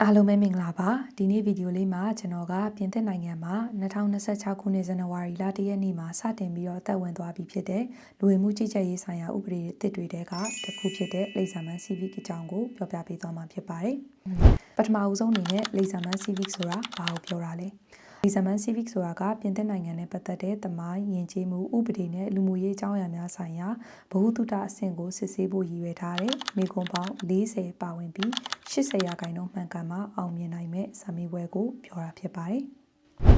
အားလုံးပဲမင်္ဂလာပါဒီနေ့ဗီဒီယိုလေးမှာကျွန်တော်ကပြင်သစ်နိုင်ငံမှာ2026ခုနှစ်ဇန်နဝါရီလ1ရက်နေ့မှာစတင်ပြီးတော့တက်ဝင်သွားပြီဖြစ်တဲ့လူဝင်မှုကြီးကြပ်ရေးဆိုင်ရာဥပဒေအသစ်တွေတဲကတစ်ခုဖြစ်တဲ့လိပ်စာမန်း Civic အကြောင်းကိုပြောပြပေးသွားမှာဖြစ်ပါတယ်ပထမအဦးဆုံးအနေနဲ့လိပ်စာမန်း Civic ဆိုတာဘာကိုပြောတာလဲလိပ်စာမန်း Civic ဆိုတာကပြင်သစ်နိုင်ငံနဲ့ပတ်သက်တဲ့သမိုင်းယဉ်ကျေးမှုဥပဒေနဲ့လူမှုရေးအကြောင်းအရာများဆိုင်ရာဗဟုသုတအဆင့်ကိုစစ်ဆေးဖို့ရည်ရွယ်ထားတဲ့မိကွန်ပေါင်း40ပါဝင်ပြီး80ရာခိုင်နှုန်းမှန်ကန်မှအောင်မြင်နိုင်မဲ့စာမေးပွဲကိုပြောတာဖြစ်ပါတယ်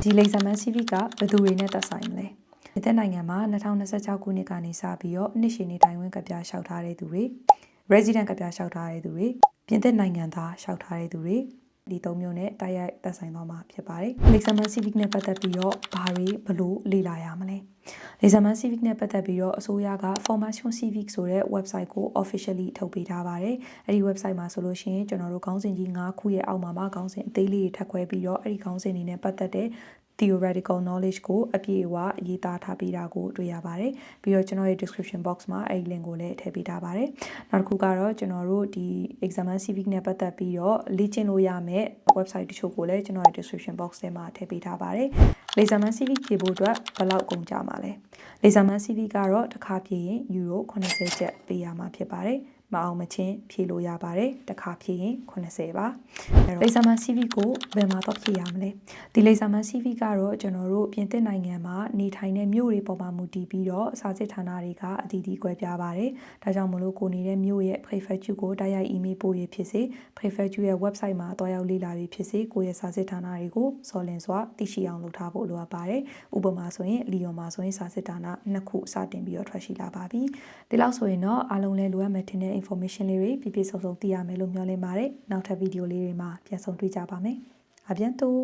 ဒီလိပ်စာမန်း Civic ကဘယ်သူတွေနဲ့သက်ဆိုင်မလဲပြင်သစ်နိုင်ငံမှာ2026ခုနှစ်ကနေစပြီးတော့နှစ်ရှည်နေထိုင်ခွင့်ကပြားလျှောက်ထားတဲ့သူတွေ resident ကပြားလျှောက်ထားတဲ့သူတွေပြင်သစ်နိုင်ငံသားလျှောက်ထားတဲ့သူတွေဒီ၃မျိုးနဲ့တိုက်ရိုက်သက်ဆိုင်သွားမှာဖြစ်ပါတယ်လိပ်စာမန်း Civic နဲ့ပတ်သက်ပြီးတော့ဘာတွေဘလို့လေ့လာရမလဲလိပ်စာမန်း Civic နဲ့ပတ်သက်ပြီးတော့အစိုးရက Formation Civic ဆိုတဲ့ website ကို officially ထုတ်ပေးထားပါတယ်အဲ့ဒီ website မှာဆိုလို့ရှိရင်ကျွန်တော်တို့ခေါင်းစဉ်ကြီး၅ခုရဲ့အောက်မှာခေါင်းစဉ်အသေးလေးတွေထပ်ခွဲပြီးတော့အဲ့ဒီခေါင်းစဉ်တွေနဲ့ပတ်သက်တဲ့theoretical knowledge ကိုအပြည့်အဝရေးသားထားပေးတာကိုတွေ့ရပါတယ်ပြီးတော့ကျွန်တော်ရဲ့ description box မှာအဲ့ဒီ link ကိုလည်းထည့်ပေးထားပါတယ်နောက်တစ်ခုကတော့ကျွန်တော်တို့ဒီ exam civic နဲ့ပတ်သက်ပြီးတော့လေ့ကျင့်လို့ရမယ့် website တချို့ကိုလည်းကျွန်တော်ရဲ့ description box ထဲမှာထည့်ပေးထားပါတယ် exam civic ဖြေဖို့အတွက်ဘယ်လောက်ကုန်ကြမှာလဲ exam civic ကတော့တစ်ခါဖြေရင် euro 80ကျပ်ပေးရမှာဖြစ်ပါတယ်မအောင်မချင်းဖြေလို့ရပါတယ်တစ်ခါဖြေရင်80ပါအဲ့တော့လိပ်စာမန်း Civic ကိုဘယ်မှာတော့ဖြေရမလဲဒီလိပ်စာမန်း Civic ကတော့ကျွန်တော်တို့ပြင်သစ်နိုင်ငံမှာနေထိုင်တဲ့မြို့တွေပေါ်မှာမူတည်ပြီးတော့စာစစ်ဌာနတွေကအသီးသီးကွဲပြားပါတယ်ဒါကြောင့်မလို့ကိုနေတဲ့မြို့ရဲ့ prefecture ကိုတိုက်ရိုက် email ပို့ရဖြစ်စေ prefecture ရဲ့ website မှာတွားရောက်လေ့လာရဖြစ်စေကိုရဲ့စာစစ်ဌာနတွေကိုစော်လင်စွာသိရှိအောင်လုပ်ထားဖို့လိုအပ်ပါတယ်ဥပမာဆိုရင်လီယွန်မှာဆိုရင်စာစစ်ဌာန2ခုစတင်ပြီးတော့ထွက်ရှိလာပါပြီဒီလောက်ဆိုရင်တော့အားလုံးလည်းလိုအပ်မယ်ထင်တဲ့ information လေးတွေပြည့်ပြည့်စုံစုံသိရမယ်လို့မျှော်လင့်ပါတယ်နောက်ထပ်ဗီဒီယိုလေးတွေမှာပြန်ဆုံတွေ့ကြပါမယ်À bientôt